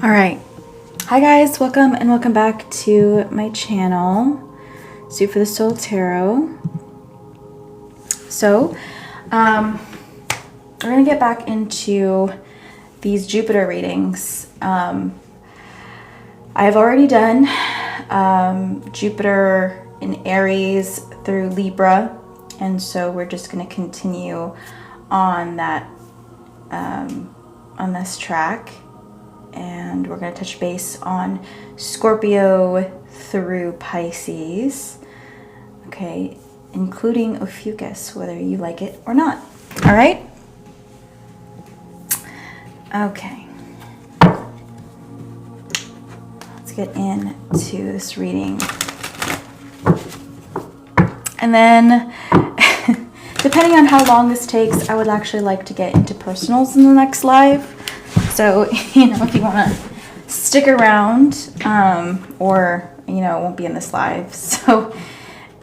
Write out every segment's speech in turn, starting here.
All right. Hi guys, welcome and welcome back to my channel, Soup for the Soul Tarot. So, we're gonna get back into these Jupiter readings. I've already done Jupiter in Aries through Libra, and so we're just gonna continue on that on this track. And we're going to touch base on Scorpio through Pisces, okay, including Ophiuchus, whether you like it or not. All right? Okay. Let's get into this reading. And then, depending on how long this takes, I would actually like to get into personals in the next live. So, you know, if you want to stick around, or, you know, it won't be in this live. So,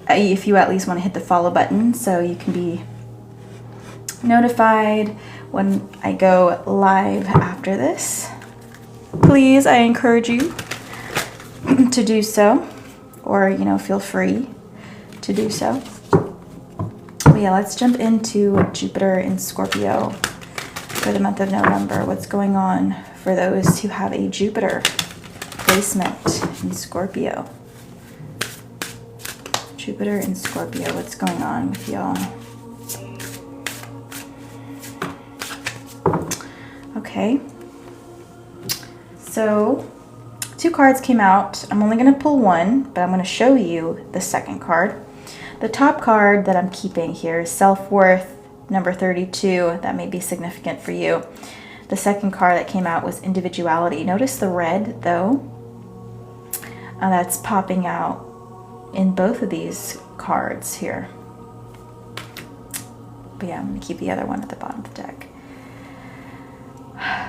if you at least want to hit the follow button so you can be notified when I go live after this, please, I encourage you to do so, or, you know, feel free to do so. But yeah, let's jump into Jupiter in Scorpio for the month of November. What's going on for those who have a Jupiter placement in Scorpio? Jupiter in Scorpio, what's going on with y'all? Okay. So, two cards came out. I'm only going to pull one, but I'm going to show you the second card. The top card that I'm keeping here is Self-Worth, number 32. That may be significant for you. The second card that came out was Individuality. Notice the red, though, that's popping out in both of these cards here. But yeah, I'm going to keep the other one at the bottom of the deck.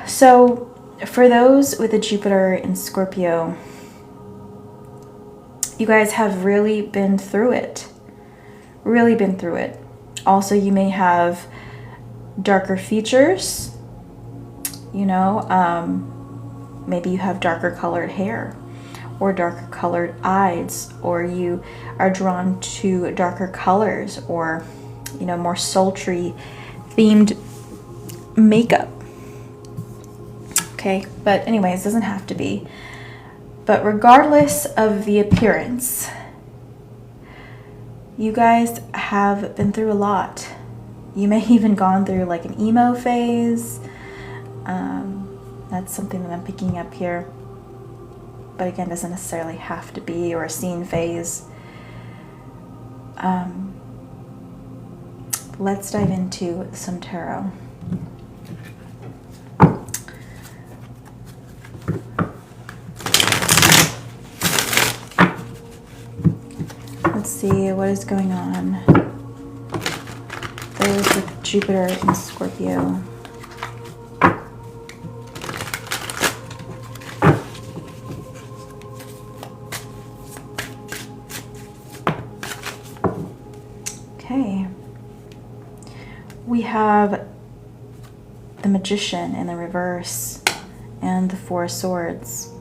So, for those with a Jupiter in Scorpio, you guys have really been through it. Really been through it. Also, you may have darker features, you know, maybe you have darker colored hair or darker colored eyes, or you are drawn to darker colors, or, you know, more sultry themed makeup. Okay, but anyways, doesn't have to be. But regardless of the appearance, you guys have been through a lot. You may even gone through like an emo phase. That's something that I'm picking up here. But again, doesn't necessarily have to be, or a scene phase. Let's dive into some tarot. Let's see what is going on. Those with Jupiter in Scorpio. Okay. We have the Magician in the reverse and the Four of Swords.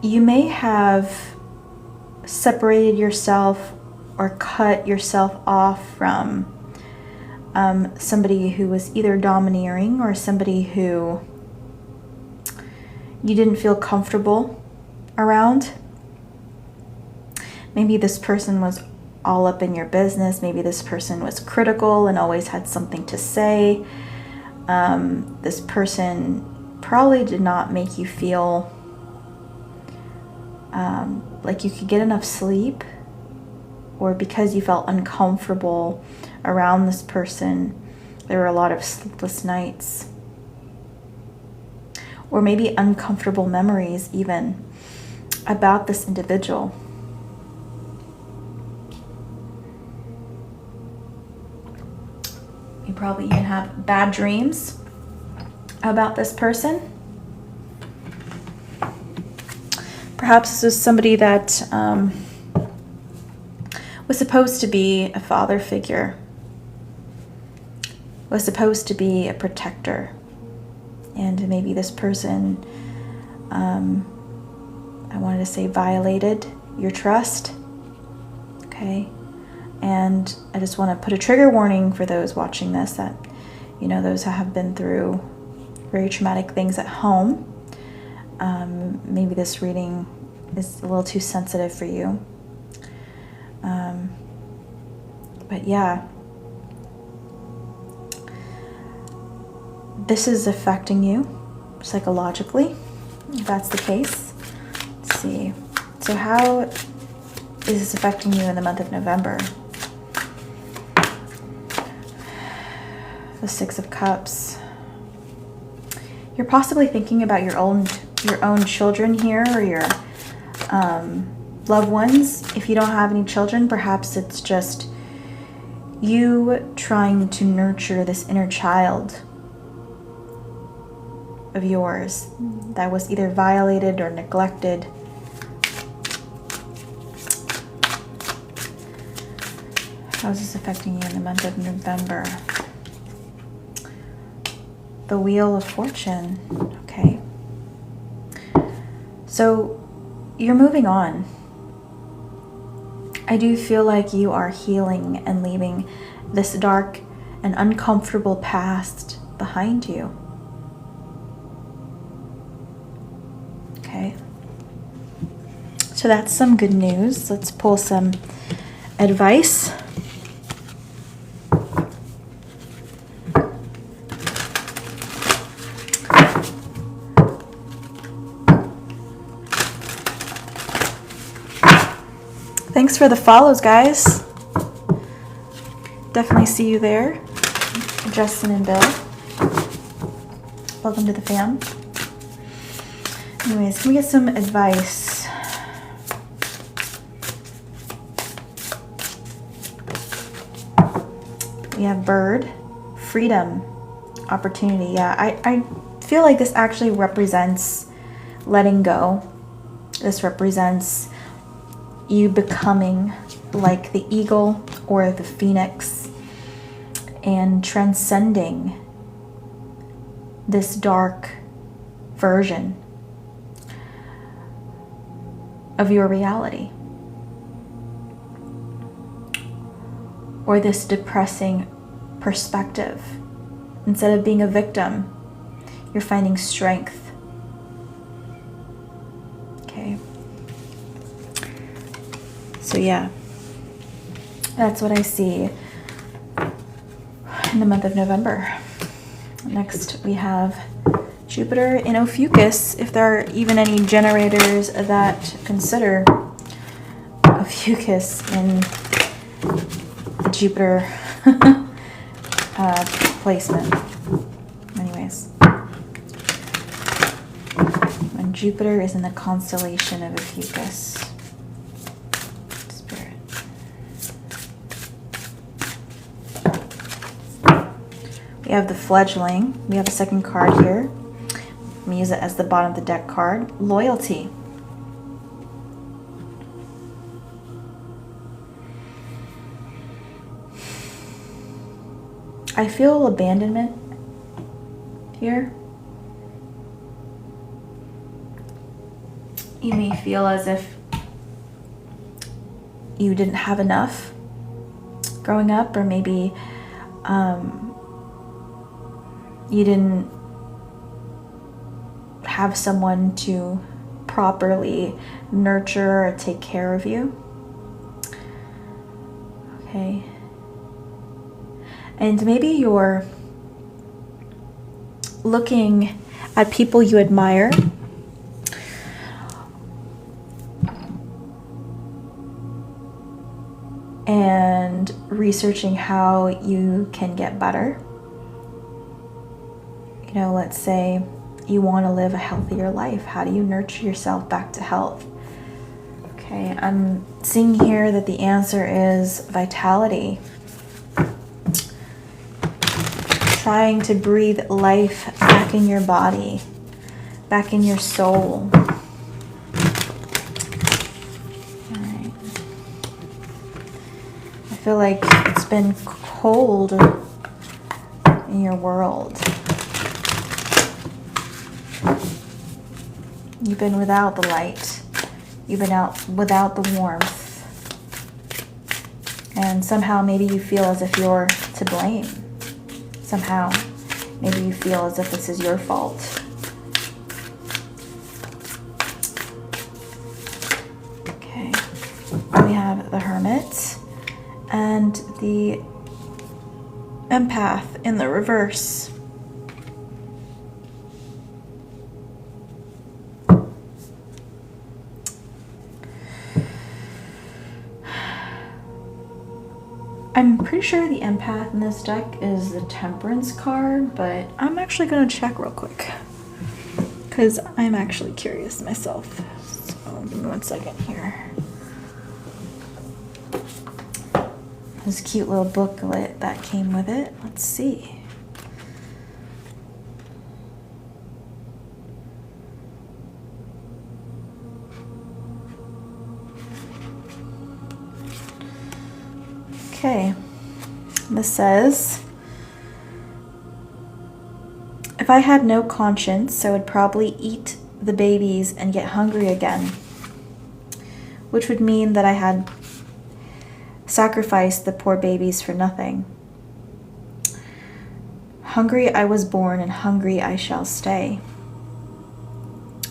You may have separated yourself or cut yourself off from somebody who was either domineering or somebody who you didn't feel comfortable around. Maybe this person was all up in your business. Maybe this person was critical and always had something to say. This person probably did not make you feel like you could get enough sleep, or because you felt uncomfortable around this person, there were a lot of sleepless nights, or maybe uncomfortable memories even about this individual. You probably even have bad dreams about this person. Perhaps this was somebody that was supposed to be a father figure, was supposed to be a protector. And maybe this person, I wanted to say, violated your trust. Okay. And I just want to put a trigger warning for those watching this, that, you know, those who have been through very traumatic things at home. Maybe this reading is a little too sensitive for you. But yeah, this is affecting you psychologically, if that's the case. Let's see. So how is this affecting you in the month of November? The Six of Cups. You're possibly thinking about your own children here, or your loved ones. If you don't have any children, perhaps it's just you trying to nurture this inner child of yours that was either violated or neglected. How is this affecting you in the month of November? The Wheel of Fortune. Okay. So you're moving on. I do feel like you are healing and leaving this dark and uncomfortable past behind you. Okay. So that's some good news. Let's pull some advice. Thanks for the follows, guys. Definitely see you there. Justin and Bill. Welcome to the fam. Anyways, can we get some advice? We have bird, freedom, opportunity. Yeah, I feel like this actually represents letting go. This represents you becoming like the eagle or the phoenix and transcending this dark version of your reality, or this depressing perspective. Instead of being a victim, you're finding strength. Okay. So yeah, that's what I see in the month of November. Next we have Jupiter in Ophiuchus, if there are even any generators that consider Ophiuchus in the Jupiter placement. Anyways, when Jupiter is in the constellation of Ophiuchus. Spirit. We have the fledgling. We have a second card here. I'm going to use it as the bottom of the deck card. Loyalty. I feel abandonment here. You may feel as if you didn't have enough growing up, or maybe you didn't have someone to properly nurture or take care of you. Okay. And maybe you're looking at people you admire and researching how you can get better. You know, let's say you want to live a healthier life. How do you nurture yourself back to health? Okay, I'm seeing here that the answer is vitality. Trying to breathe life back in your body, back in your soul. Alright. I feel like it's been cold in your world. You've been without the light. You've been out without the warmth. And somehow maybe you feel as if you're to blame. Somehow maybe you feel as if this is your fault. Okay. We have the Hermit and the Empath in the reverse. I'm pretty sure the Empath in this deck is the Temperance card, but I'm actually going to check real quick because I'm actually curious myself. So give me 1 second here. This cute little booklet that came with it. Let's see. Okay, this says, if I had no conscience, I would probably eat the babies and get hungry again, which would mean that I had sacrificed the poor babies for nothing. Hungry I was born, and hungry I shall stay.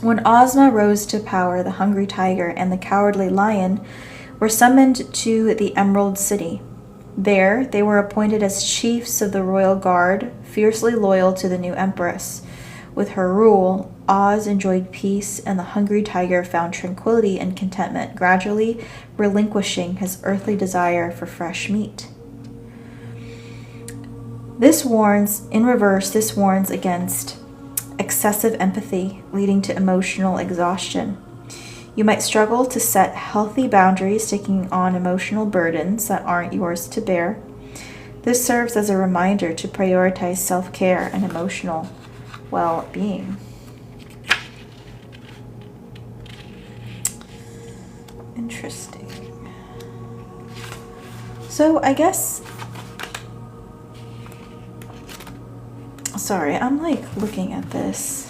When Ozma rose to power, the hungry tiger and the cowardly lion were summoned to the Emerald City. There, they were appointed as chiefs of the royal guard, fiercely loyal to the new empress. With her rule, Oz enjoyed peace, and the hungry tiger found tranquility and contentment, gradually relinquishing his earthly desire for fresh meat. This warns, in reverse, this warns against excessive empathy, leading to emotional exhaustion. You might struggle to set healthy boundaries, taking on emotional burdens that aren't yours to bear. This serves as a reminder to prioritize self-care and emotional well-being. Interesting. So I guess, sorry, I'm like looking at this.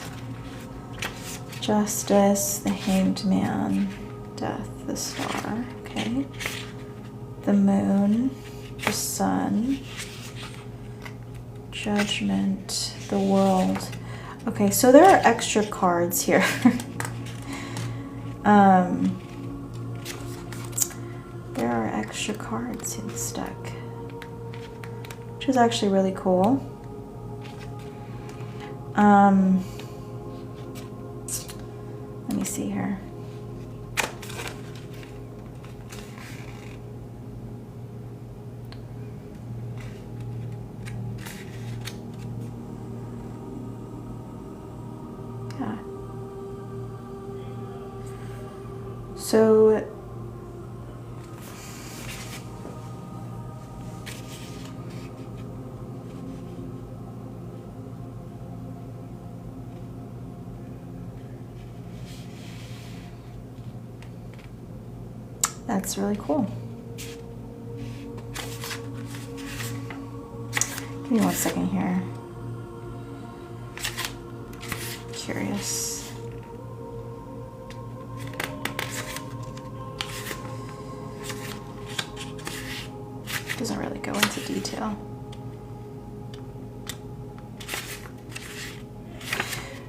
Justice, the Hanged Man, Death, the Star, okay. The Moon, the Sun, Judgment, the World. Okay, so there are extra cards here. There are extra cards in this deck, which is actually really cool. Let me see here. Yeah. So that's really cool. Give me 1 second here. Curious. Doesn't really go into detail.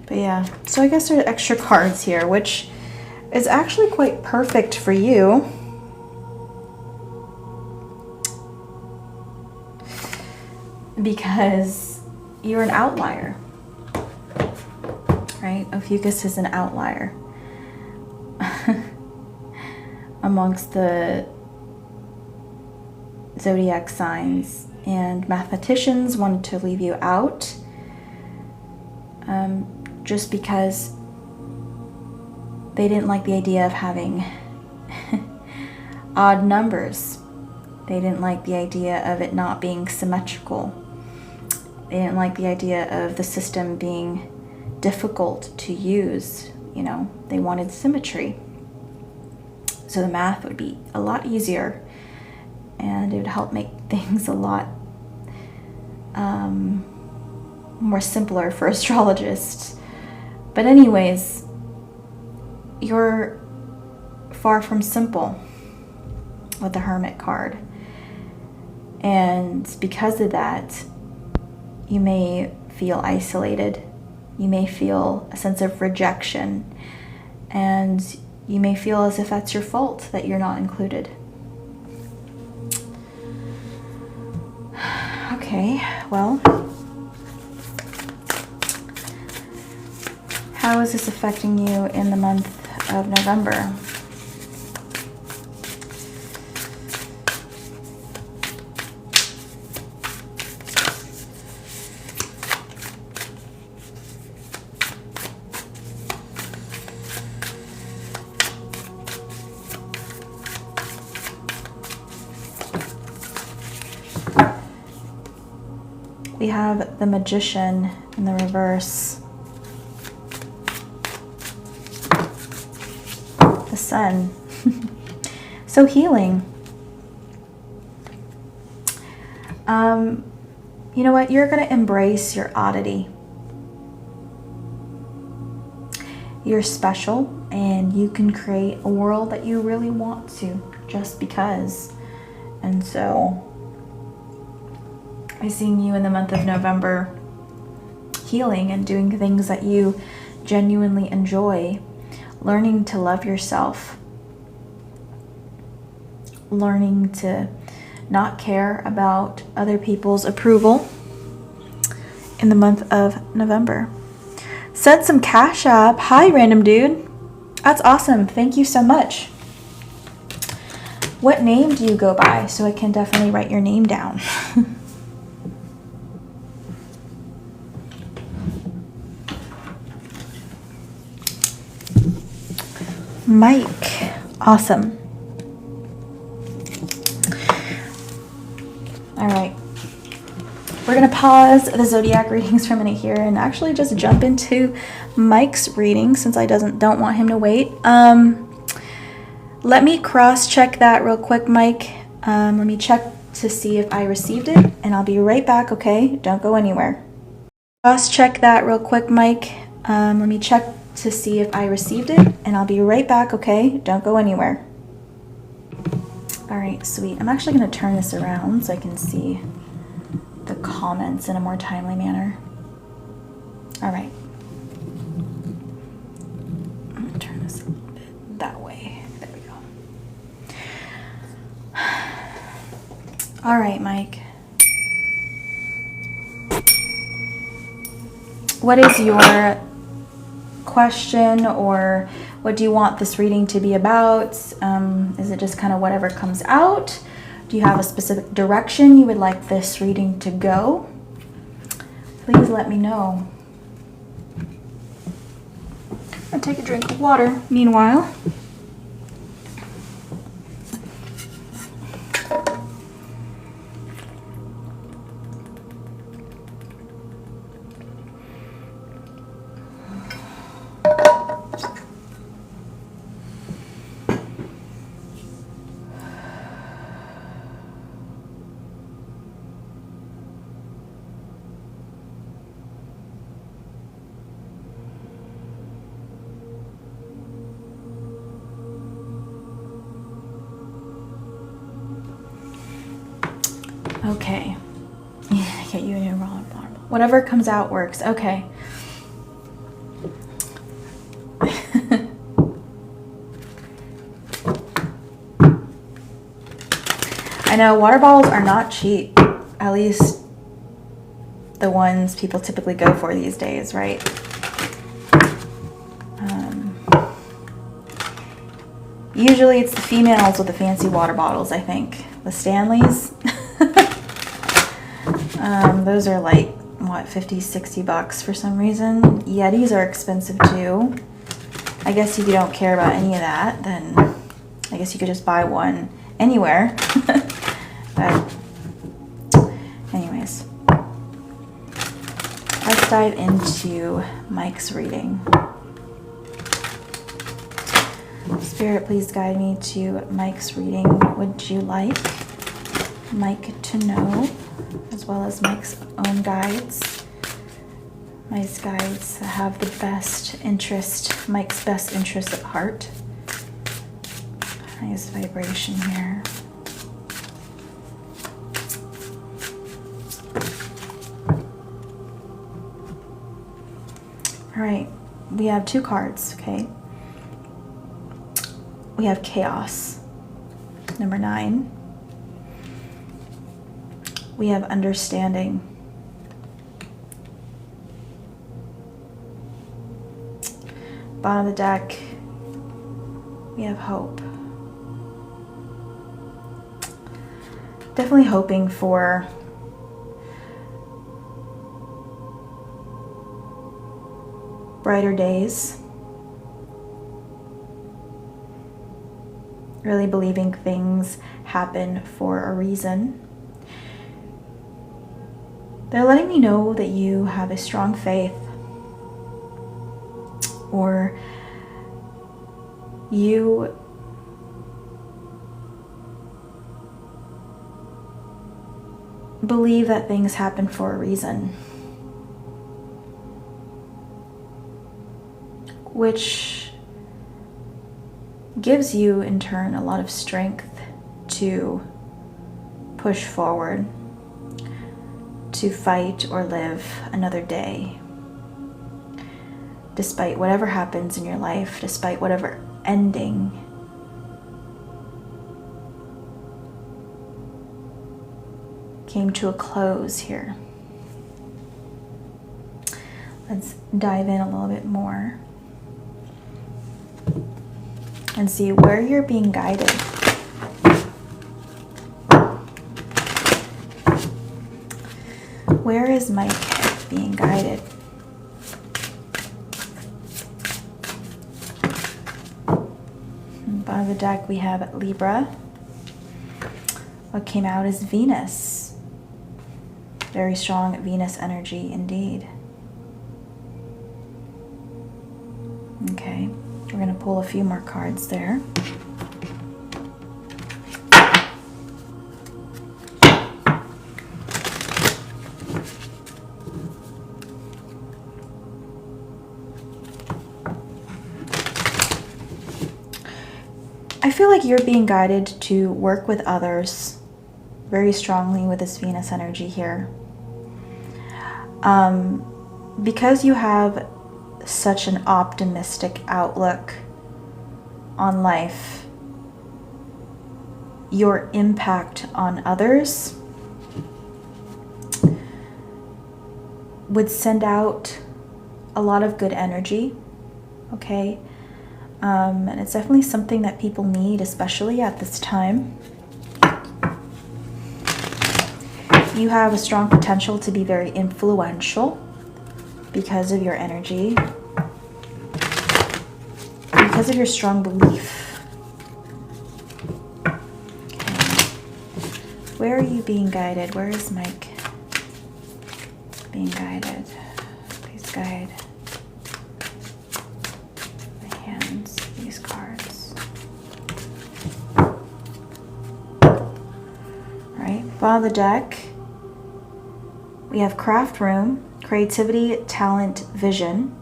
But yeah, so I guess there are extra cards here, which is actually quite perfect for you. Because you're an outlier, right? Ophiuchus is an outlier amongst the zodiac signs, and mathematicians wanted to leave you out just because they didn't like the idea of having odd numbers. They didn't like the idea of it not being symmetrical. They didn't like the idea of the system being difficult to use. You know, they wanted symmetry. So the math would be a lot easier, and it would help make things a lot more simpler for astrologists. But anyways, you're far from simple with the Hermit card. And because of that, you may feel isolated. You may feel a sense of rejection. And you may feel as if that's your fault that you're not included. Okay, well, how is this affecting you in the month of November? We have the Magician in the reverse. The Sun. So healing. You know what? You're going to embrace your oddity. You're special, and you can create a world that you really want to, just because. And so I seen you in the month of November healing and doing things that you genuinely enjoy, learning to love yourself, learning to not care about other people's approval in the month of November. Send some Cash App. Hi, random dude. That's awesome. Thank you so much. What name do you go by so I can definitely write your name down? Mike. Awesome. All right. We're going to pause the zodiac readings for a minute here and actually just jump into Mike's reading since I don't want him to wait. Let me cross-check that real quick, Mike. Let me check to see if I received it, and I'll be right back, okay? Don't go anywhere. Cross-check that real quick, Mike. Let me check to see if I received it, and I'll be right back, okay? Don't go anywhere. All right, sweet. I'm actually going to turn this around so I can see the comments in a more timely manner. All right. I'm going to turn this a little bit that way. There we go. All right, Mike. What is your question, or what do you want this reading to be about? Is it just kind of whatever comes out? Do you have a specific direction you would like this reading to go? Please let me know. I'll take a drink of water meanwhile. Okay. Yeah, get you a new roller marble. Whatever comes out works. Okay. I know water bottles are not cheap. At least the ones people typically go for these days, right? Usually it's the females with the fancy water bottles, I think. The Stanleys. Those are like, what, 50, 60 bucks for some reason. Yetis are expensive too. I guess if you don't care about any of that, then I guess you could just buy one anywhere. But anyways, let's dive into Mike's reading. Spirit, please guide me to Mike's reading. What would you like Mike to know, as well as Mike's own guides My guides have the best interest, Mike's best interest at heart. Highest vibration here. All right, we have 2 cards, okay? We have chaos, number 9. We have understanding. Bottom of the deck, we have hope. Definitely hoping for brighter days. Really believing things happen for a reason. They're letting me know that you have a strong faith, or you believe that things happen for a reason, which gives you in turn a lot of strength to push forward, to fight or live another day, despite whatever happens in your life, despite whatever ending came to a close here. Let's dive in a little bit more and see where you're being guided. Where is Mike being guided? Bottom of the deck, we have Libra. What came out is Venus. Very strong Venus energy indeed. Okay, we're going to pull a few more cards there. I feel like you're being guided to work with others very strongly with this Venus energy here. Because you have such an optimistic outlook on life, your impact on others would send out a lot of good energy, okay? And it's definitely something that people need, especially at this time. You have a strong potential to be very influential because of your energy, because of your strong belief. Okay. Where are you being guided? Where is Mike being guided? Please guide my hands, these cards. All right, bottom of the deck, we have craft room, creativity, talent, vision.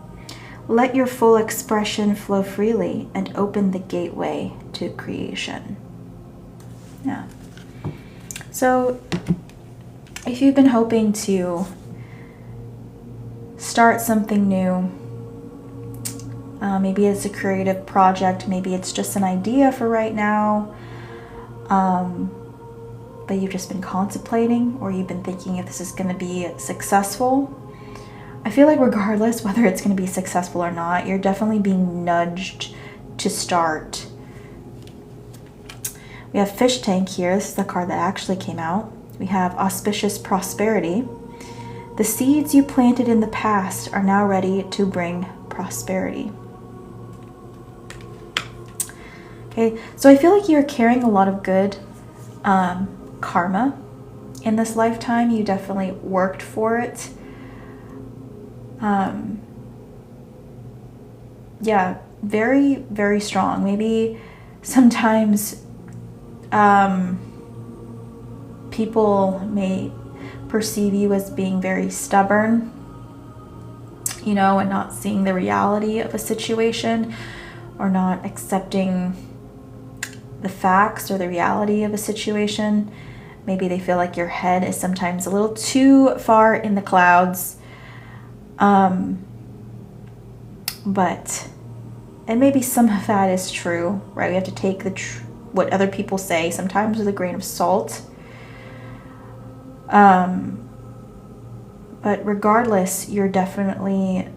Let your full expression flow freely and open the gateway to creation. Yeah. So if you've been hoping to start something new, maybe it's a creative project, maybe it's just an idea for right now, but you've just been contemplating, or you've been thinking if this is going to be successful. I feel like regardless whether it's going to be successful or not, you're definitely being nudged to start. We have fish tank here. This is the card that actually came out. We have auspicious prosperity. The seeds you planted in the past are now ready to bring prosperity. Okay, so I feel like you're carrying a lot of good karma in this lifetime. You definitely worked for it. Yeah, very, very strong. Maybe sometimes people may perceive you as being very stubborn, you know, and not seeing the reality of a situation, or not accepting the facts or the reality of a situation. Maybe they feel like your head is sometimes a little too far in the clouds. But, and maybe some of that is true, right? We have to take what other people say sometimes with a grain of salt. But regardless, you're definitely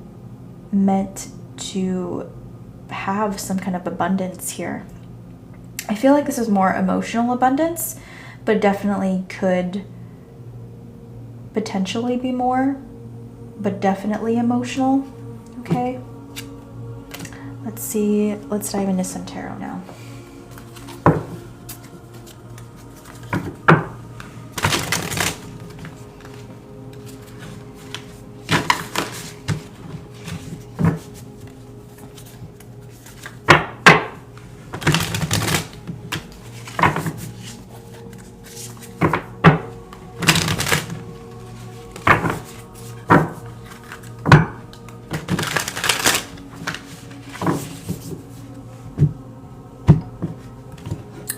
meant to have some kind of abundance here. I feel like this is more emotional abundance, but definitely could potentially be more, but definitely emotional. Okay. Let's see. Let's dive into some tarot now.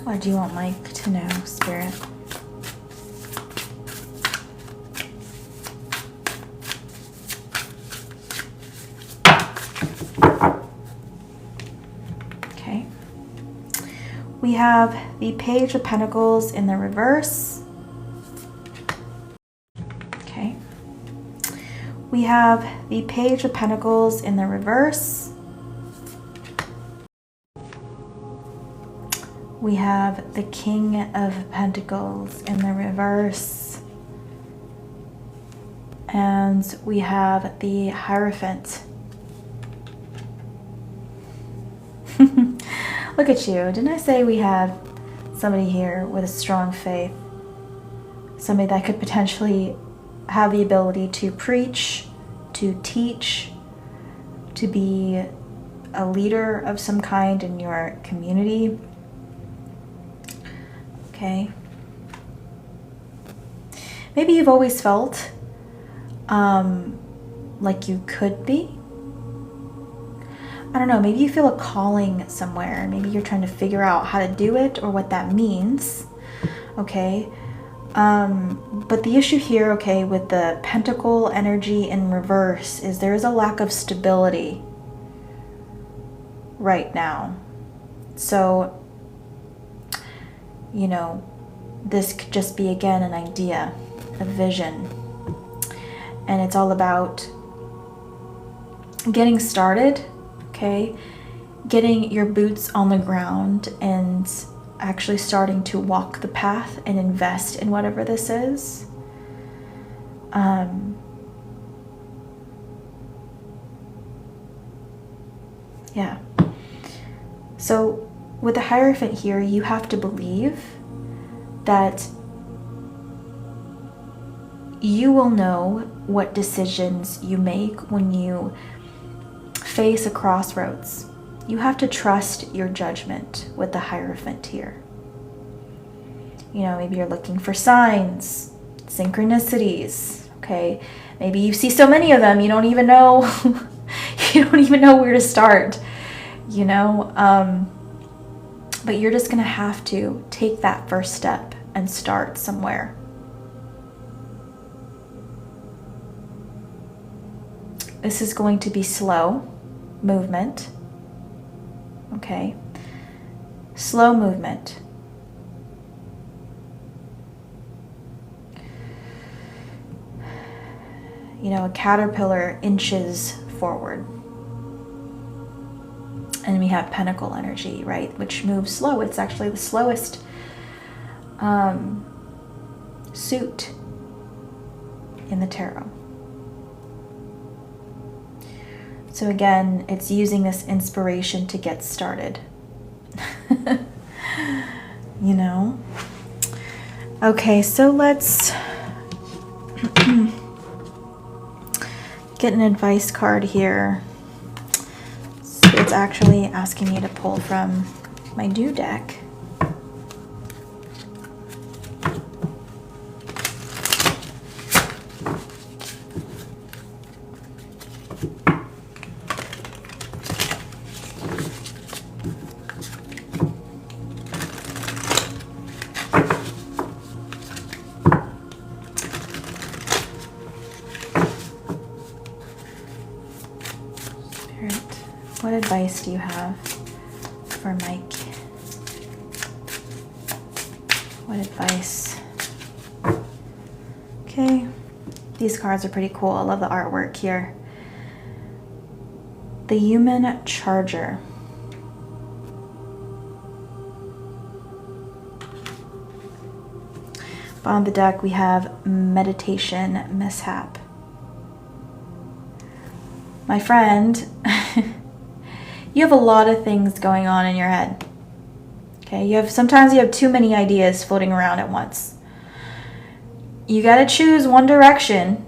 What do you want Mike to know, Spirit? Okay. We have the Page of Pentacles in the reverse. Okay. We have the Page of Pentacles in the reverse. We have the King of Pentacles in the reverse. And we have the Hierophant. Look at you. Didn't I say we have somebody here with a strong faith? Somebody that could potentially have the ability to preach, to teach, to be a leader of some kind in your community. Okay. Maybe you've always felt like you could be. I don't know, maybe you feel a calling somewhere. Maybe you're trying to figure out how to do it or what that means. Okay. But the issue here, okay, with the Pentacle energy in reverse is there is a lack of stability right now. So, you know, this could just be, again, an idea, a vision. And it's all about getting started, okay? Getting your boots on the ground and actually starting to walk the path and invest in whatever this is. Yeah. So with the Hierophant here, you have to believe that you will know what decisions you make when you face a crossroads. You have to trust your judgment with the Hierophant here. You know, maybe you're looking for signs, synchronicities, okay? Maybe you see so many of them, you don't even know, you don't even know where to start, you know? But you're just going to have to take that first step and start somewhere. This is going to be slow movement. Okay. Slow movement. You know, a caterpillar inches forward. And we have Pentacle energy, right? Which moves slow. It's actually the slowest suit in the tarot. So again, it's using this inspiration to get started. You know? Okay, so let's get an advice card here. So it's actually asking me to pull from my Do deck. What advice do you have for Mike? What advice? Okay. These cards are pretty cool. I love the artwork here. The Human Charger. On the deck, we have Meditation Mishap. My friend, you have a lot of things going on in your head. Okay, sometimes you have too many ideas floating around at once. You got to choose one direction.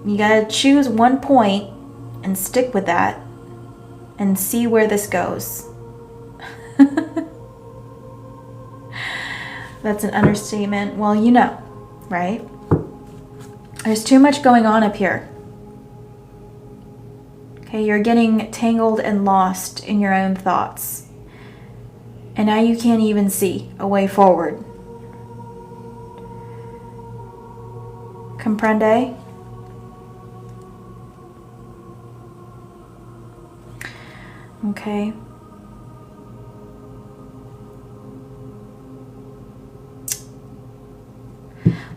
You got to choose one point and stick with that and see where this goes. That's an understatement. Well, you know, right? There's too much going on up here. Okay, you're getting tangled and lost in your own thoughts. And now you can't even see a way forward. Comprende? Okay.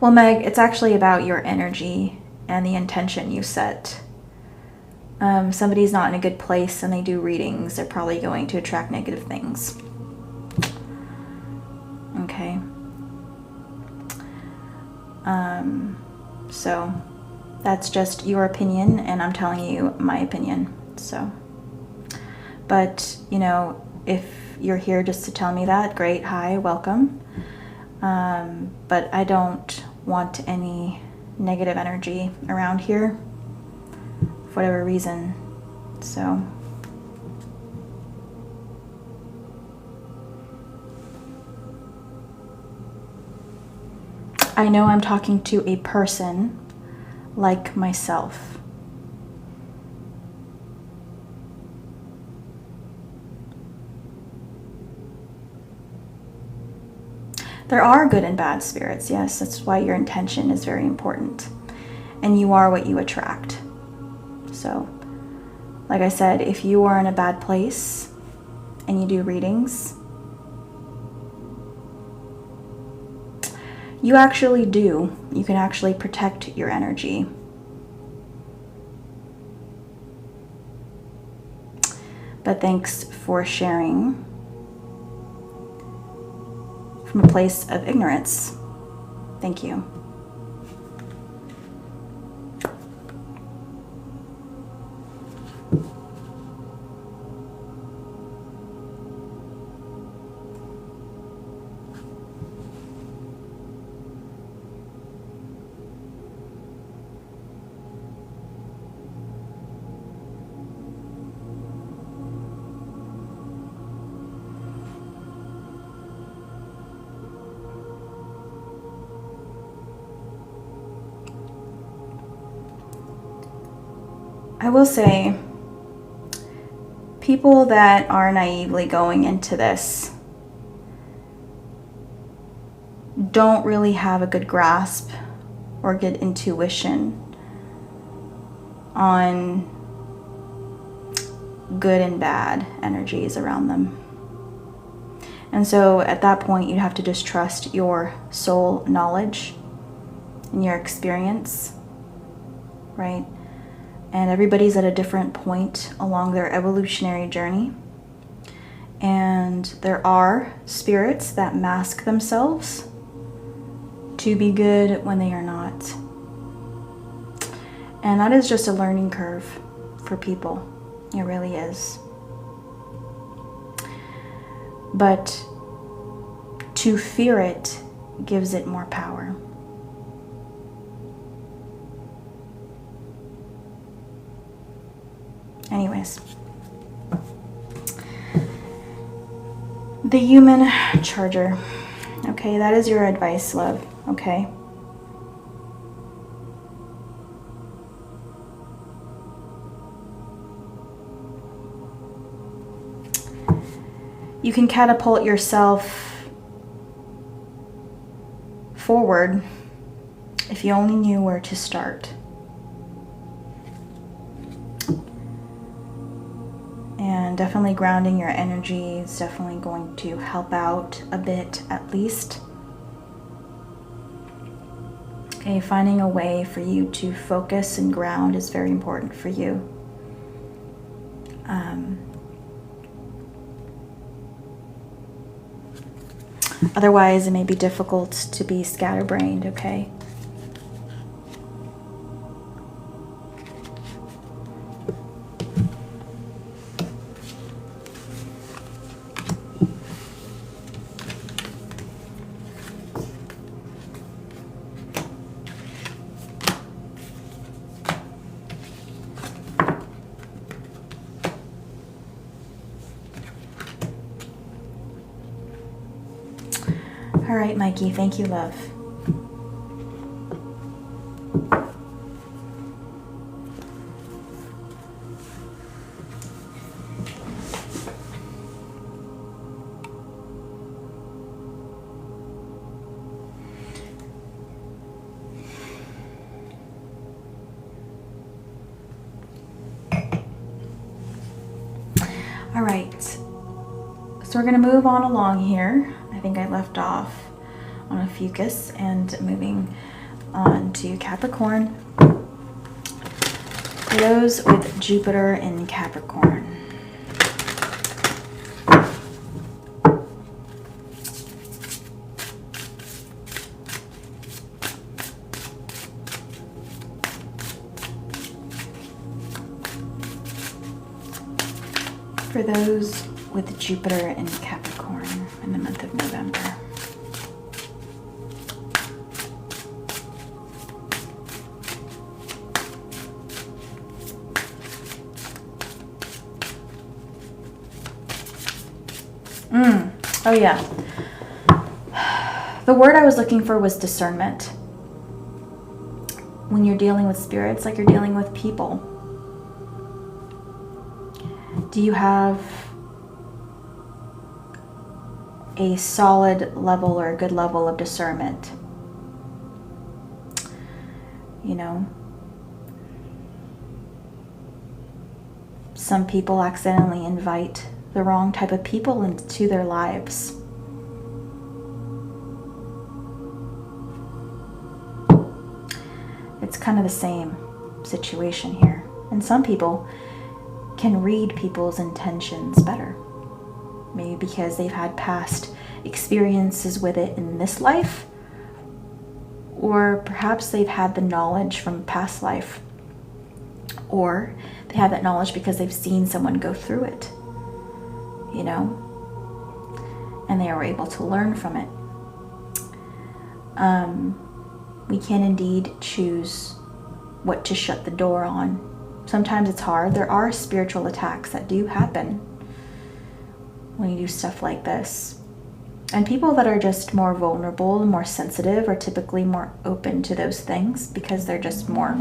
Well, Meg, it's actually about your energy and the intention you set. Somebody's not in a good place and they do readings, they're probably going to attract negative things. Okay. So that's just your opinion and I'm telling you my opinion. So, but you know, if you're here just to tell me that, great. Hi, welcome. But I don't want any negative energy around here for whatever reason. So I know I'm talking to a person like myself. There are good and bad spirits, yes. That's why your intention is very important. And you are what you attract. So, like I said, if you are in a bad place and you do readings, you actually do. You can actually protect your energy. But thanks for sharing from a place of ignorance. Thank you. I will say, people that are naively going into this don't really have a good grasp or good intuition on good and bad energies around them. And so at that point, you'd have to just trust your soul knowledge and your experience, right? And everybody's at a different point along their evolutionary journey. And there are spirits that mask themselves to be good when they are not. And that is just a learning curve for people. It really is. But to fear it gives it more power. Anyways, the Human Charger. Okay, that is your advice, love. Okay. You can catapult yourself forward if you only knew where to start. definitely grounding your energy is definitely going to help out a bit, at least. Okay, finding a way for you to focus and ground is very important for you. Otherwise, it may be difficult to be scatterbrained, okay? All right, Mikey, thank you, love. All right, so we're going to move on along here. I think I left off on a fucus and moving on to Capricorn. For those with Jupiter in Capricorn. For those with Jupiter in Capricorn in the month of November. Oh yeah. The word I was looking for was discernment. When you're dealing with spirits, like you're dealing with people. Do you have a solid level or a good level of discernment? You know, some people accidentally invite the wrong type of people into their lives. It's kind of the same situation here. And some people can read people's intentions better. Maybe because they've had past experiences with it in this life, or perhaps they've had the knowledge from past life, or they have that knowledge because they've seen someone go through it, you know, and they were able to learn from it. We can indeed choose what to shut the door on. Sometimes it's hard. There are spiritual attacks that do happen when you do stuff like this. And people that are just more vulnerable, more sensitive, are typically more open to those things because they're just more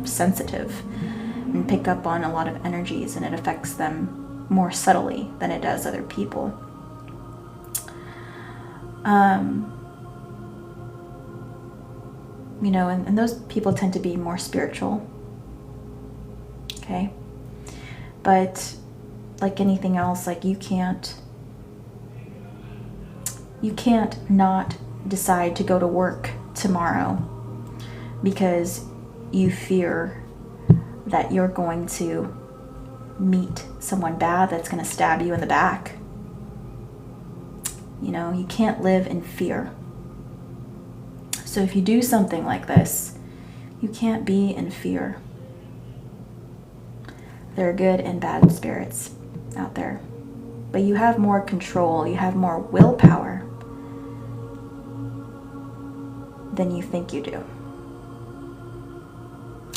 sensitive and pick up on a lot of energies, and it affects them more subtly than it does other people. You know, and those people tend to be more spiritual. Okay? But like anything else, like you can't not decide to go to work tomorrow because you fear that you're going to meet someone bad that's going to stab you in the back. You know, you can't live in fear. So if you do something like this, you can't be in fear. There are good and bad spirits out there. But you have more control, you have more willpower than you think you do.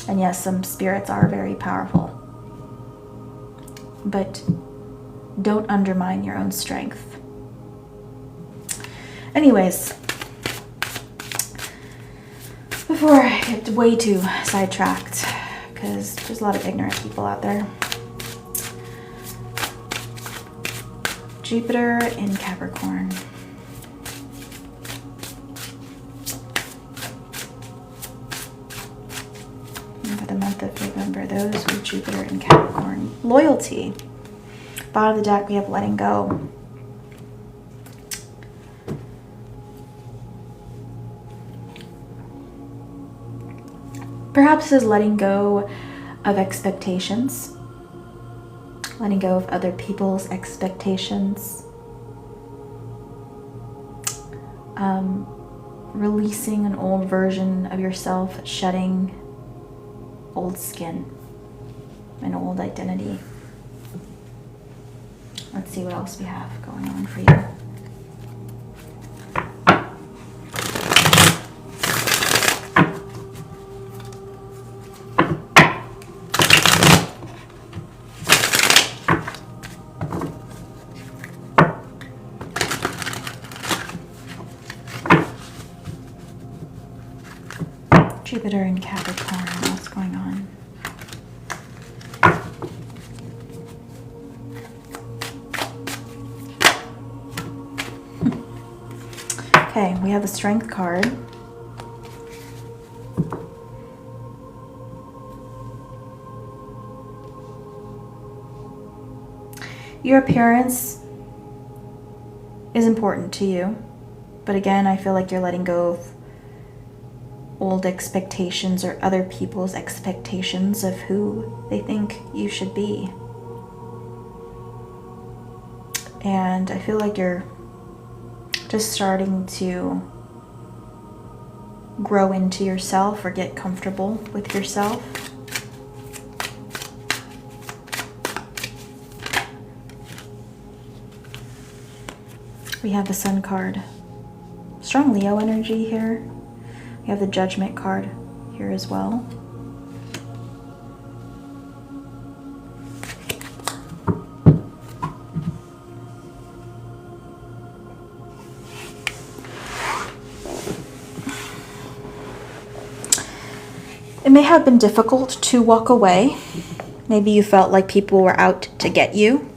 And yes, some spirits are very powerful. But don't undermine your own strength. Anyways, before I get way too sidetracked, because there's a lot of ignorant people out there. Jupiter in Capricorn. And for the month of November, those with Jupiter in Capricorn. Loyalty. Bottom of the deck, we have letting go. Perhaps this is letting go of expectations. Letting go of other people's expectations. Releasing an old version of yourself, shedding old skin, an old identity. Let's see what else we have going on for you. Jupiter in Capricorn, what's going on? Okay, we have the Strength card. Your appearance is important to you, but again, I feel like you're letting go of old expectations or other people's expectations of who they think you should be. And I feel like you're just starting to grow into yourself or get comfortable with yourself. We have the Sun card. Strong Leo energy here. We have the Judgment card here as well. It may have been difficult to walk away. Maybe you felt like people were out to get you.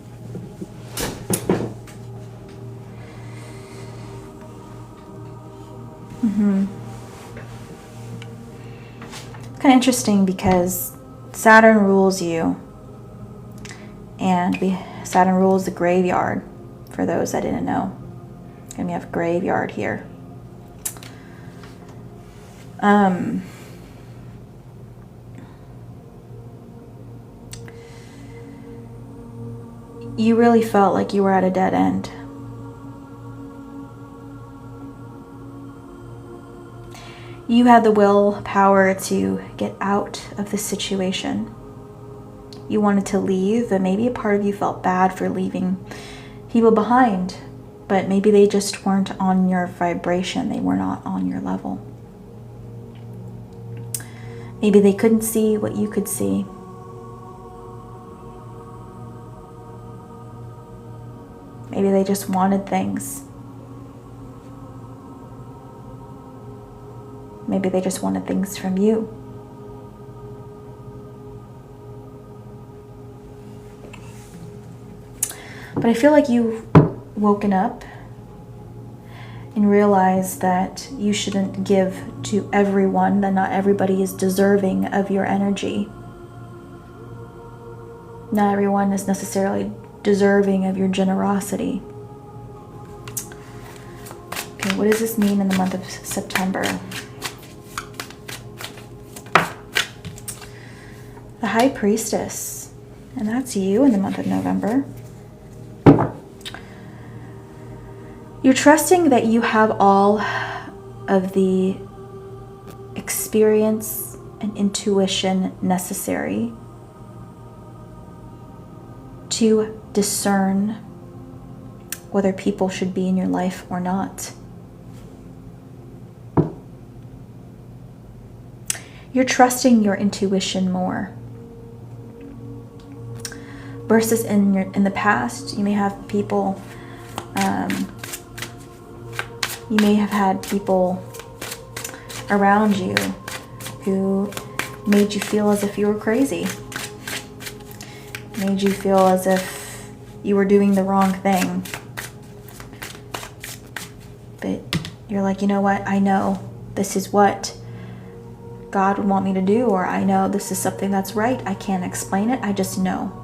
Kind of interesting because Saturn rules you, and Saturn rules the graveyard, for those that didn't know. And we have graveyard here. You really felt like you were at a dead end. You had the willpower to get out of the situation. You wanted to leave, but maybe a part of you felt bad for leaving people behind. But maybe they just weren't on your vibration. They were not on your level. Maybe they couldn't see what you could see. Maybe they just wanted things. Maybe they just wanted things from you. But I feel like you've woken up and realized that you shouldn't give to everyone, that not everybody is deserving of your energy. Not everyone is necessarily deserving of your generosity. Okay, what does this mean in the month of September? The High Priestess, and that's you in the month of November. You're trusting that you have all of the experience and intuition necessary to discern whether people should be in your life or not. You're trusting your intuition more. Versus in the past, you may have people, you may have had people around you who made you feel as if you were crazy. Made you feel as if you were doing the wrong thing. But you're like, you know what? I know this is what God would want me to do, or I know this is something that's right. I can't explain it. I just know.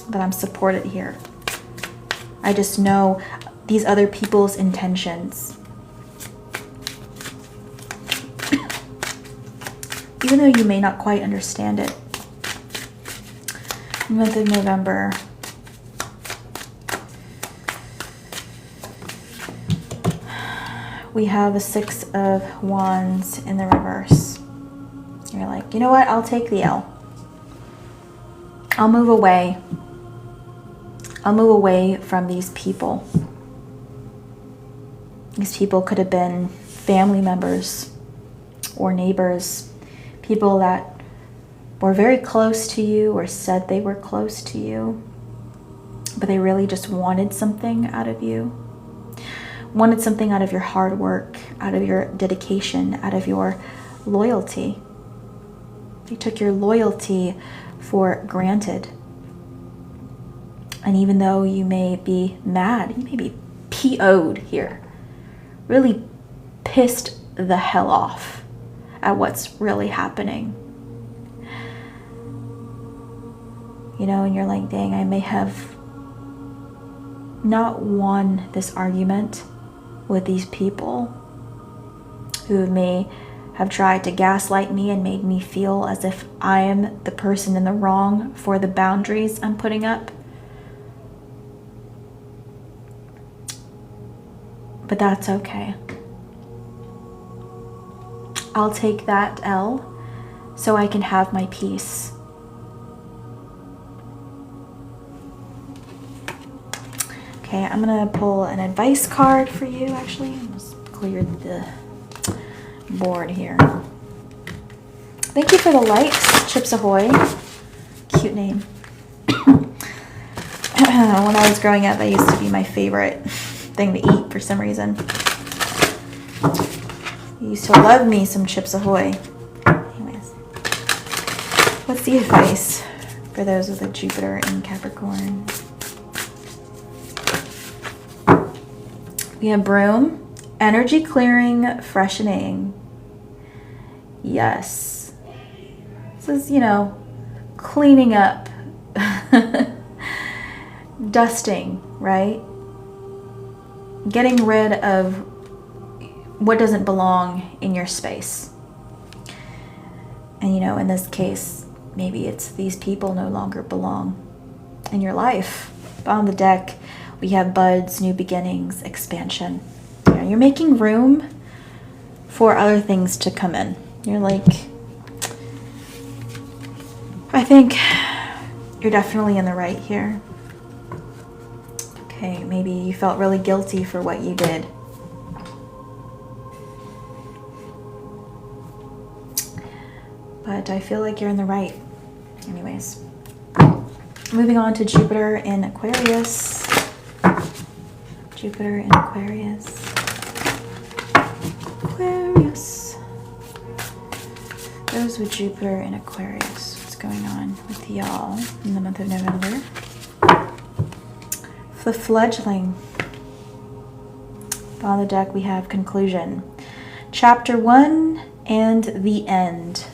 that I'm supported here. I just know these other people's intentions. Even though you may not quite understand it. Month of November. We have a 6 of Wands in the reverse. You're like, you know what? I'll take the L. I'll move away. I'll move away from these people. These people could have been family members or neighbors, people that were very close to you or said they were close to you, but they really just wanted something out of you. Wanted something out of your hard work, out of your dedication, out of your loyalty. They took your loyalty for granted. And even though you may be mad, you may be PO'd here, really pissed the hell off at what's really happening. You know, and you're like, dang, I may have not won this argument with these people who may have tried to gaslight me and made me feel as if I am the person in the wrong for the boundaries I'm putting up. But that's okay. I'll take that L so I can have my peace. Okay, I'm gonna pull an advice card for you. Actually, I almost cleared the board here. Thank you for the likes, Chips Ahoy. Cute name. When I was growing up, that used to be my favorite thing to eat for some reason. You used to love me some Chips Ahoy. Anyways, what's the advice for those with a Jupiter in Capricorn? We have Broom, energy clearing, freshening. Yes. This is, you know, cleaning up, dusting, right? Getting rid of what doesn't belong in your space. And, you know, in this case, maybe it's these people no longer belong in your life. On the deck, we have buds, new beginnings, expansion. You know, you're making room for other things to come in. You're like, I think you're definitely in the right here. Okay, maybe you felt really guilty for what you did. But I feel like you're in the right. Anyways, moving on to Jupiter in Aquarius. Jupiter in Aquarius. Aquarius. Those with Jupiter in Aquarius. What's going on with y'all in the month of November? The fledgling. On the deck we have conclusion. Chapter 1 and the end.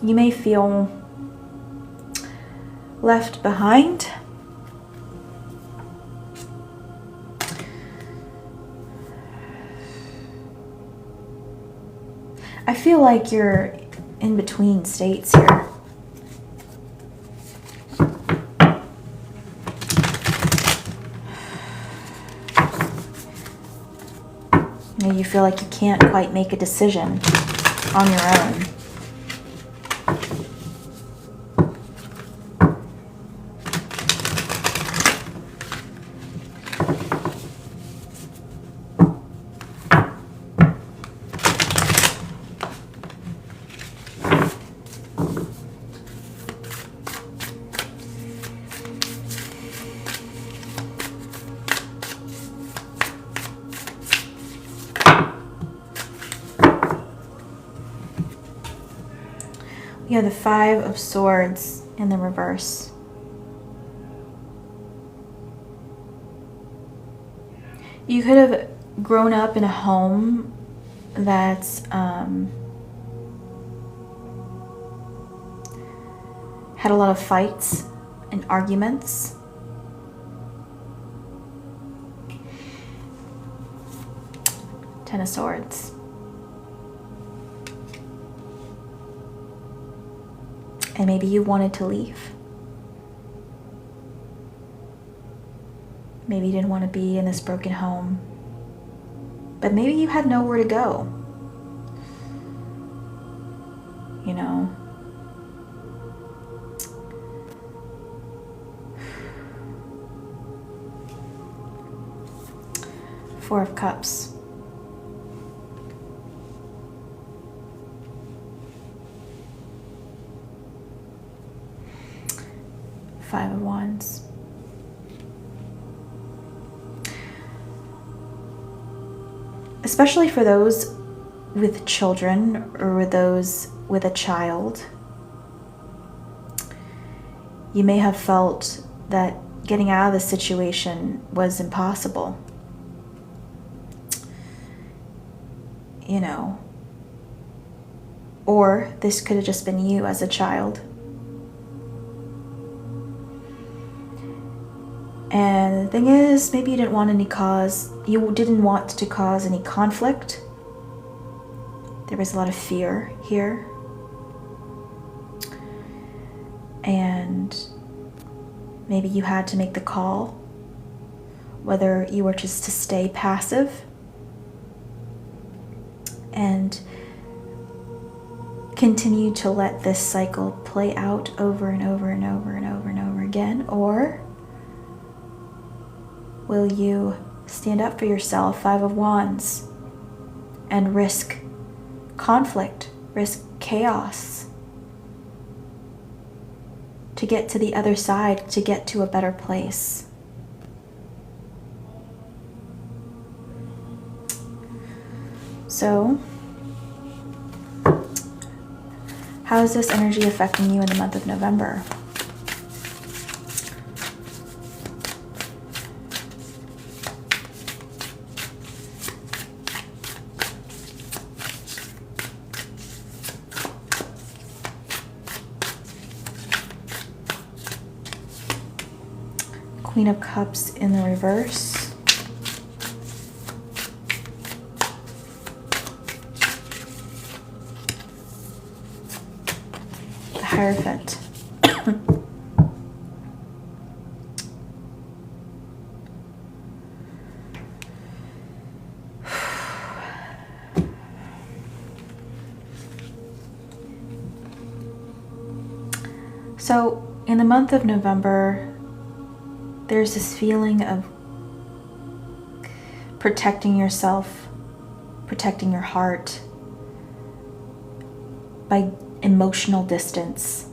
You may feel left behind. I feel like you're in between states here. You feel like you can't quite make a decision on your own. You have the 5 of Swords in the reverse. You could have grown up in a home that's had a lot of fights and arguments. Ten of Swords. And maybe you wanted to leave. Maybe you didn't want to be in this broken home. But maybe you had nowhere to go. You know? Four of Cups. Five of Wands. Especially for those with children or those with a child, you may have felt that getting out of the situation was impossible. You know, or this could have just been you as a child. And the thing is, maybe you didn't want any you didn't want to cause any conflict. There was a lot of fear here. And maybe you had to make the call, whether you were just to stay passive and continue to let this cycle play out over and over and over and over and over again, or will you stand up for yourself, Five of Wands, and risk conflict, risk chaos to get to the other side, to get to a better place? So, how is this energy affecting you in the month of November? Queen of Cups in the reverse. The Hierophant. So, in the month of November, there's this feeling of protecting yourself, protecting your heart by emotional distance,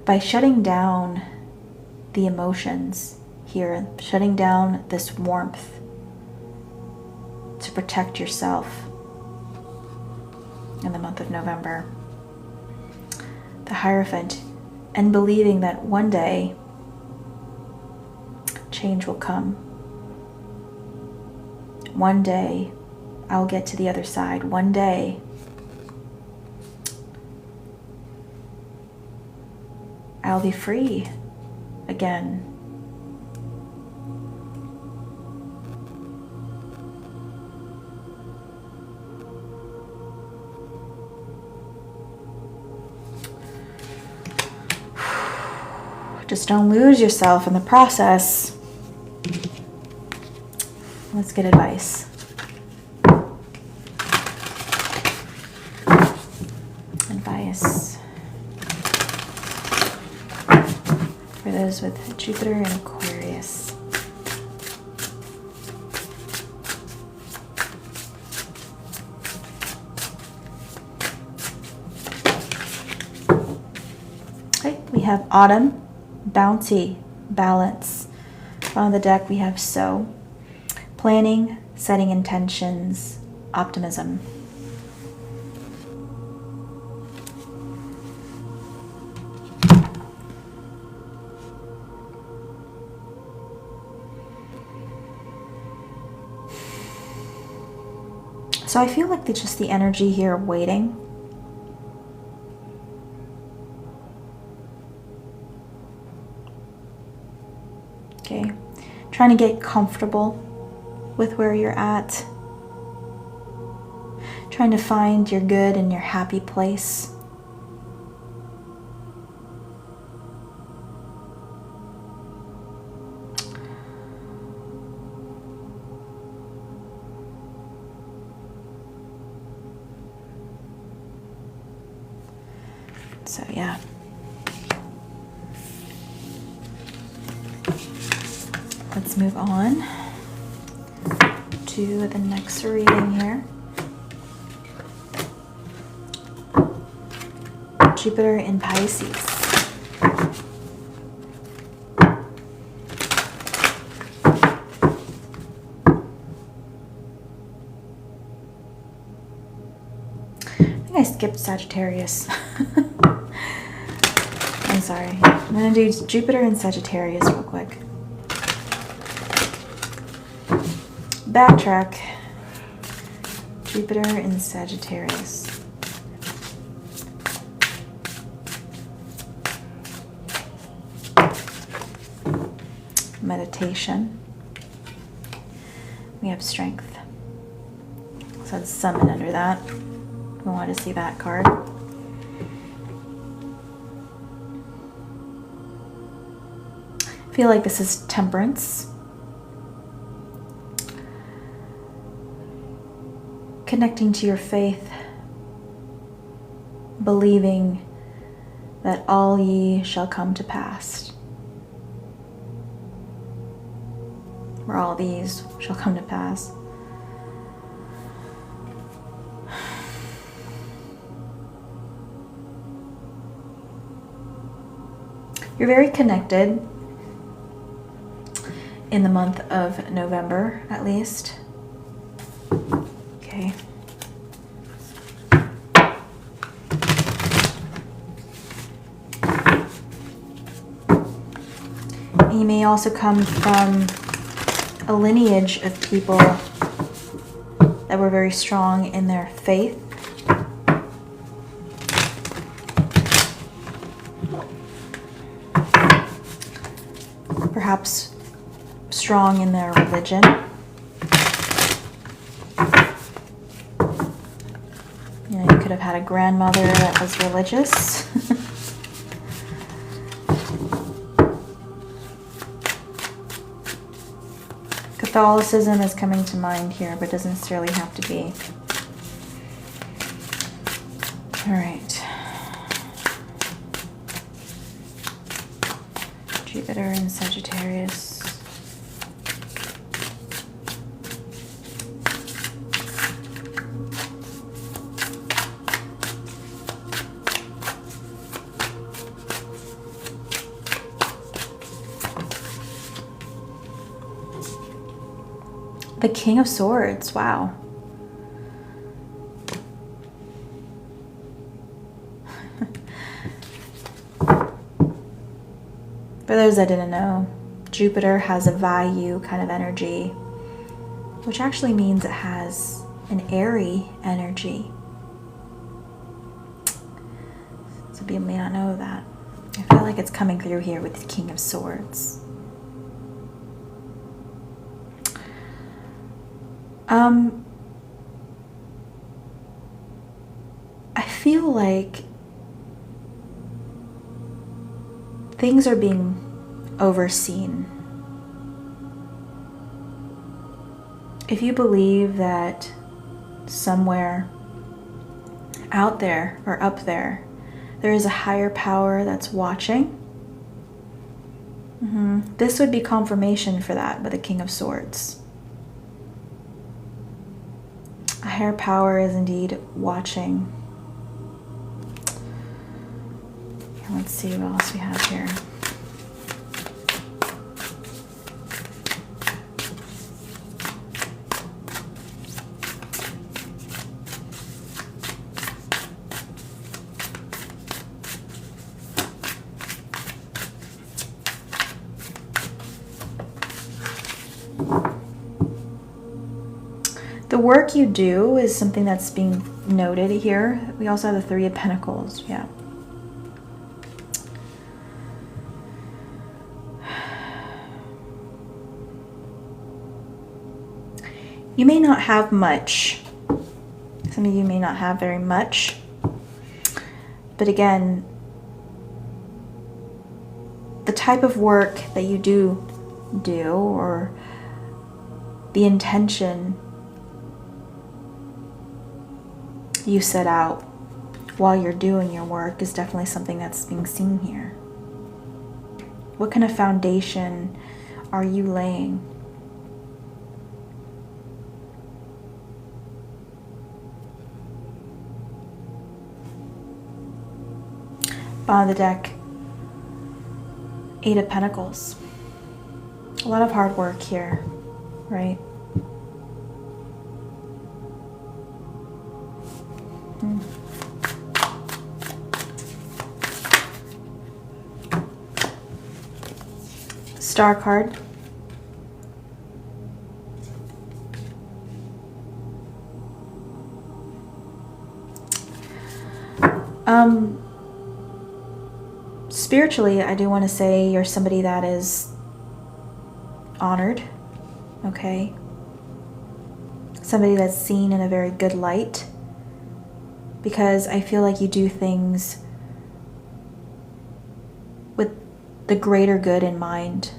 by shutting down the emotions here, shutting down this warmth to protect yourself in the month of November. The Hierophant, and believing that one day change will come. One day I'll get to the other side. One day I'll be free again. Just don't lose yourself in the process. Let's get advice. Advice for those with Jupiter and Aquarius. Okay, we have Autumn, Bounty, Balance. On the deck we have Sow, Planning, Setting Intentions, Optimism. So I feel like just the energy here of waiting. Okay, trying to get comfortable with where you're at. Trying to find your good and your happy place. So yeah. Let's move on to the next reading here. Jupiter in Pisces. I think I skipped Sagittarius. I'm sorry. I'm going to do Jupiter and Sagittarius real quick. Backtrack. Jupiter in Sagittarius. Meditation. We have strength. So let's summon under that. We want to see that card. I feel like this is temperance. Connecting to your faith. Believing that all ye shall come to pass. Or all these shall come to pass. You're very connected in the month of November, at least. Okay. You may also come from a lineage of people that were very strong in their faith. Perhaps strong in their religion. You know, you could have had a grandmother that was religious. Catholicism is coming to mind here, but doesn't necessarily have to be. All right. Jupiter in Sagittarius. The King of Swords, wow. For those that didn't know, Jupiter has a value kind of energy, which actually means it has an airy energy. So people may not know that. I feel like it's coming through here with the King of Swords. I feel like things are being overseen. If you believe that somewhere out there or up there, there is a higher power that's watching, this would be confirmation for that with the King of Swords. A higher power is indeed watching. Let's see what else we have here. The work you do is something that's being noted here. We also have the Three of Pentacles. Yeah. You may not have much. Some of you may not have very much. But again, the type of work that you do, or the intention you set out while you're doing your work is definitely something that's being seen here. What kind of foundation are you laying? Bottom of the deck, Eight of Pentacles. A lot of hard work here, right? Star card. Spiritually, I do want to say you're somebody that is honored, okay? Somebody that's seen in a very good light, because I feel like you do things with the greater good in mind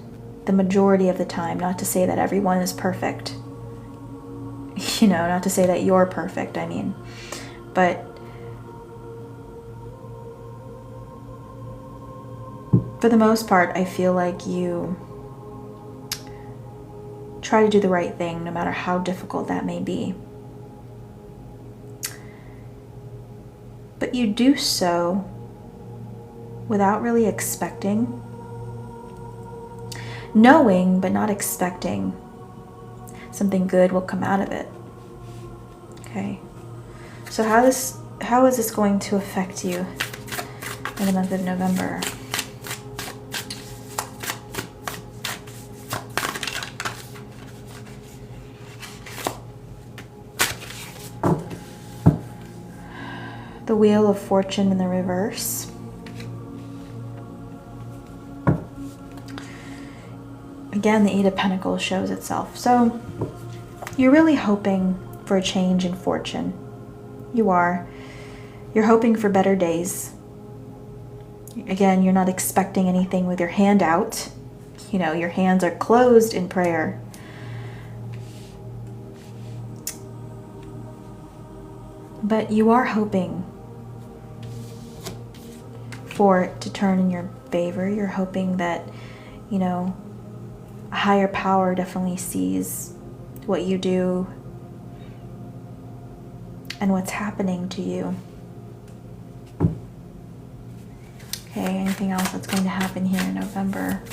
the majority of the time. Not to say that everyone is perfect, you know, not to say that you're perfect, I mean, but for the most part, I feel like you try to do the right thing no matter how difficult that may be. But you do so without really expecting, knowing but not expecting something good will come out of it. Okay, so how is this going to affect you in the month of November? The Wheel of Fortune in the reverse. Again, the Eight of Pentacles shows itself. So you're really hoping for a change in fortune. You are. You're hoping for better days. Again, you're not expecting anything with your hand out. You know, your hands are closed in prayer. But you are hoping for it to turn in your favor. You're hoping that, you know, a higher power definitely sees what you do and what's happening to you. Okay, anything else that's going to happen here in November?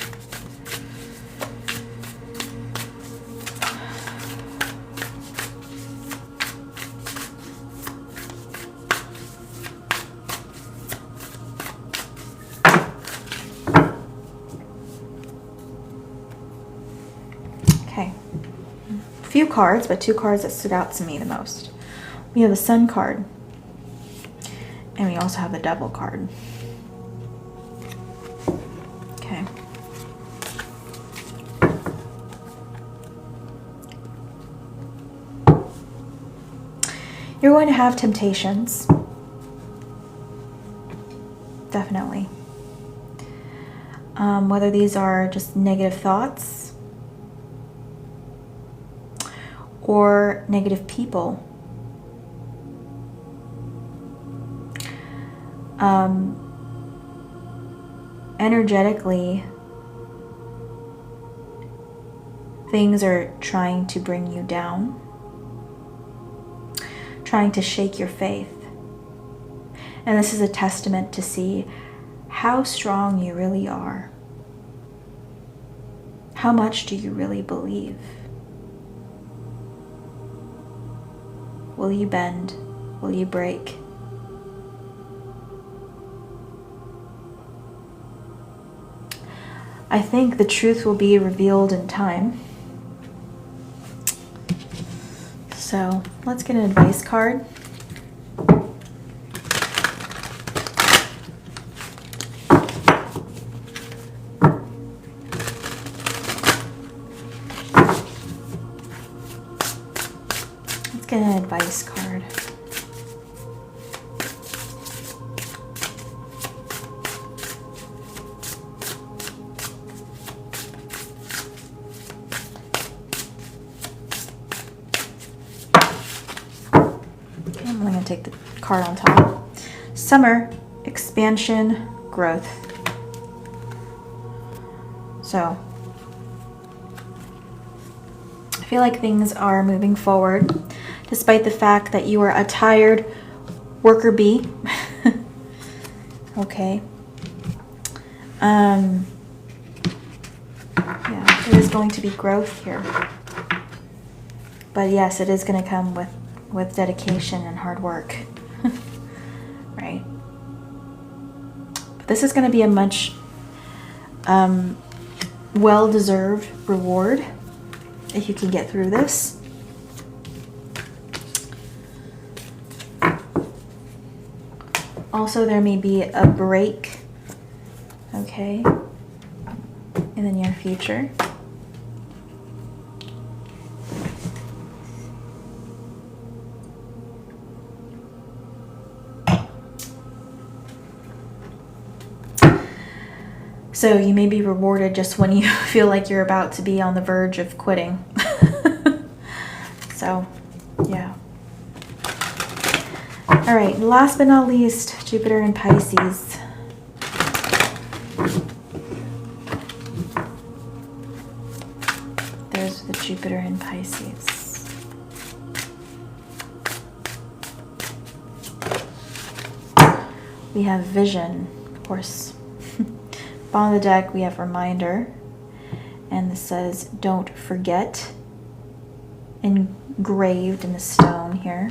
Okay, a few cards, but two cards that stood out to me the most. We have the Sun card, and we also have the Devil card. Okay. You're going to have temptations. Definitely. Whether these are just negative thoughts or negative people. Energetically, things are trying to bring you down, trying to shake your faith. And this is a testament to see how strong you really are. How much do you really believe? Will you bend? Will you break? I think the truth will be revealed in time. So let's get an advice card. Let's get an advice card. I'm going to take the card on top. Summer, expansion, growth. So, I feel like things are moving forward, despite the fact that you are a tired worker bee. Okay. Yeah, there is going to be growth here. But yes, it is going to come with dedication and hard work. Right? But this is going to be a much well-deserved reward if you can get through this. Also, there may be a break, okay, in the near future. So you may be rewarded just when you feel like you're about to be on the verge of quitting. So, yeah. All right, last but not least, Jupiter in Pisces. There's the Jupiter in Pisces. We have vision, of course. Bottom of the deck, we have reminder. And this says, don't forget, engraved in the stone here.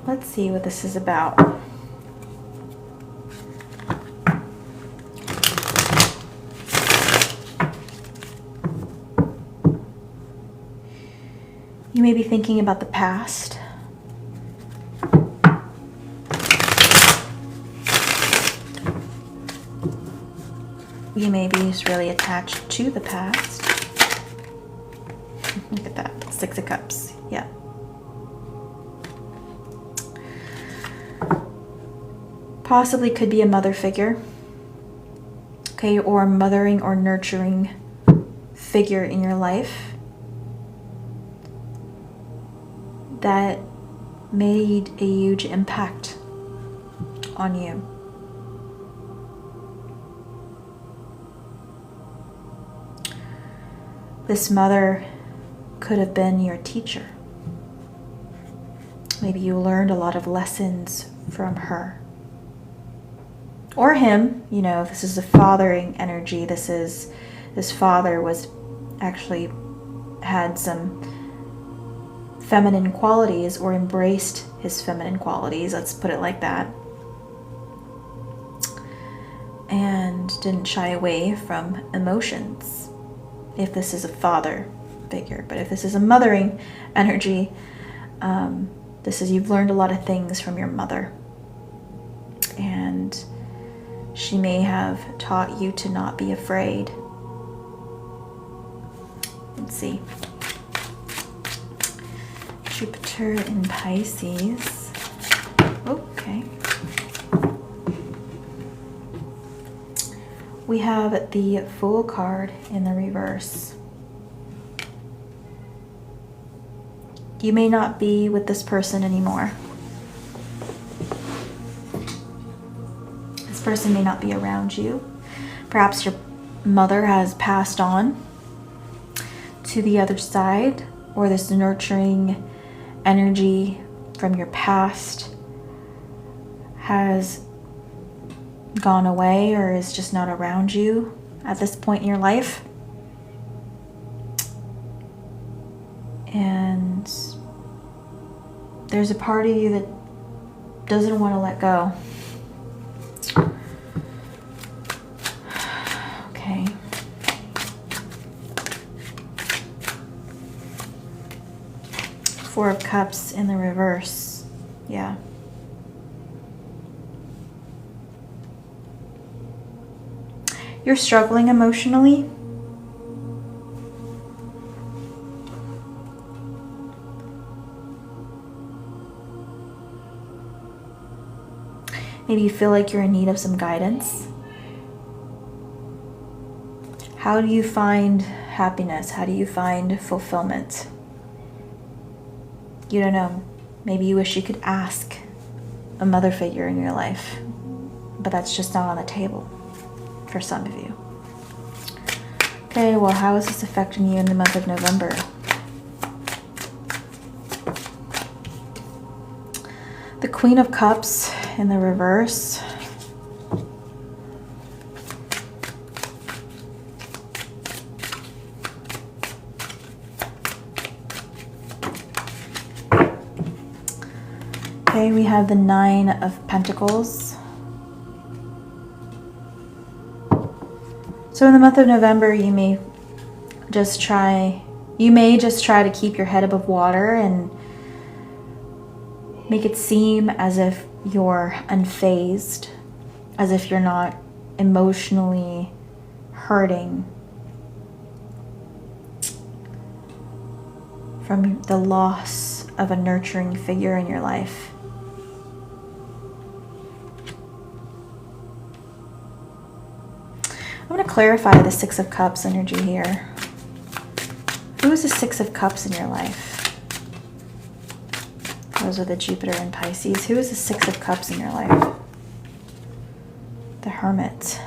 Let's see what this is about. You may be thinking about the past. You may be just really attached to the past. Look at that, 6 of Cups, yeah. Possibly could be a mother figure, okay, or a mothering or nurturing figure in your life that made a huge impact on you. This mother could have been your teacher. Maybe you learned a lot of lessons from her. Or him, you know, if this is a fathering energy, this father was actually had some feminine qualities or embraced his feminine qualities, let's put it like that. And didn't shy away from emotions, if this is a father figure. But if this is a mothering energy, this is you've learned a lot of things from your mother. And she may have taught you to not be afraid. Let's see. Jupiter in Pisces. Okay. We have the Fool card in the reverse. You may not be with this person anymore. This person may not be around you. Perhaps your mother has passed on to the other side, or this nurturing energy from your past has gone away or is just not around you at this point in your life. And there's a part of you that doesn't want to let go. Four of Cups in the reverse. Yeah. You're struggling emotionally. Maybe you feel like you're in need of some guidance. How do you find happiness? How do you find fulfillment? You don't know. Maybe you wish you could ask a mother figure in your life, but that's just not on the table for some of you. Okay, well, how is this affecting you in the month of November? The Queen of Cups in the reverse. Okay, we have the Nine of Pentacles. So in the month of November, you may just try to keep your head above water and make it seem as if you're unfazed, as if you're not emotionally hurting from the loss of a nurturing figure in your life. I'm going to clarify the Six of Cups energy here. Who is the Six of Cups in your life? Those are the Jupiter and Pisces. Who is the Six of Cups in your life? The Hermit.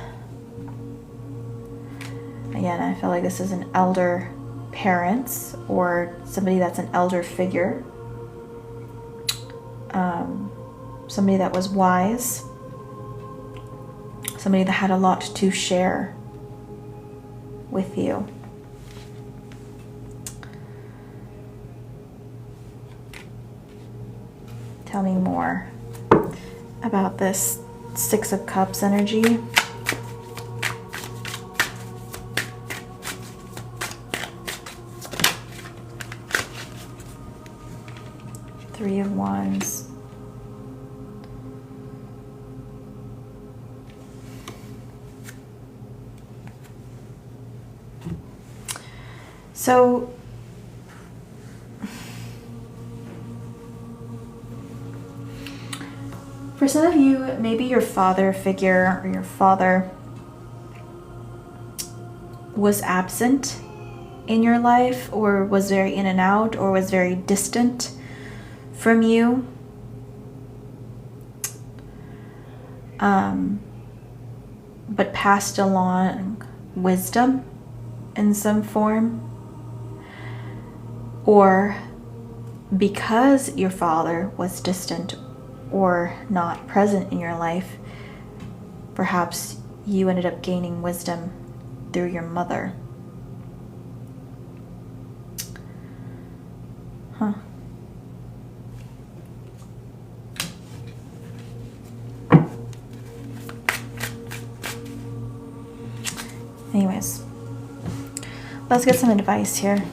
Again, I feel like this is an elder parent or somebody that's an elder figure. Somebody that was wise. Somebody that had a lot to share with you. Tell me more about this Six of Cups energy. Three of Wands. So for some of you, maybe your father figure or your father was absent in your life, or was very in and out, or was very distant from you. But passed along wisdom in some form. Or because your father was distant or not present in your life, perhaps you ended up gaining wisdom through your mother. Huh. Anyways, let's get some advice here.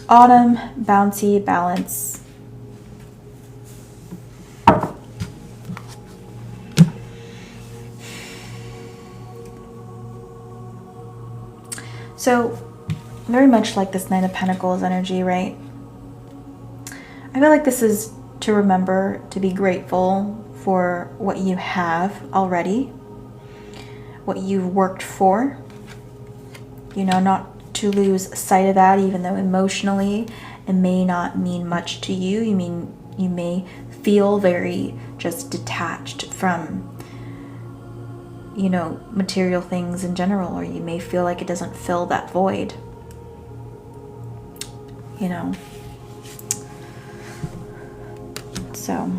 Autumn, bounty, balance. So, very much like this Nine of Pentacles energy, right? I feel like this is to remember to be grateful for what you have already, what you've worked for. You know, not to lose sight of that, even though emotionally it may not mean much to you. You may feel very just detached from, you know, material things in general, or you may feel like it doesn't fill that void. You know. So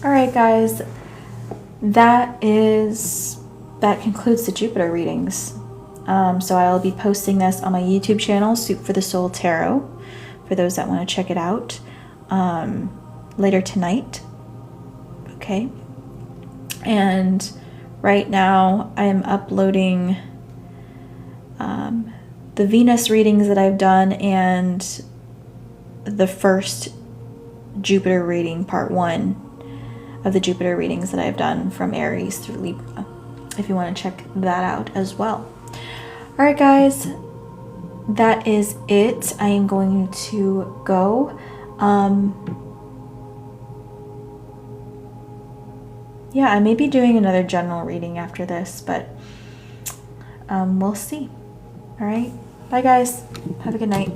all right, guys, that concludes the Jupiter readings. So I'll be posting this on my YouTube channel, Soup for the Soul Tarot, for those that want to check it out later tonight. Okay. And right now I am uploading the Venus readings that I've done and the first Jupiter reading, part 1 of the Jupiter readings that I've done from Aries through Libra, if you want to check that out as well. All right, guys, that is it. I am going to go. Yeah, I may be doing another general reading after this, but we'll see. All right. Bye, guys. Have a good night.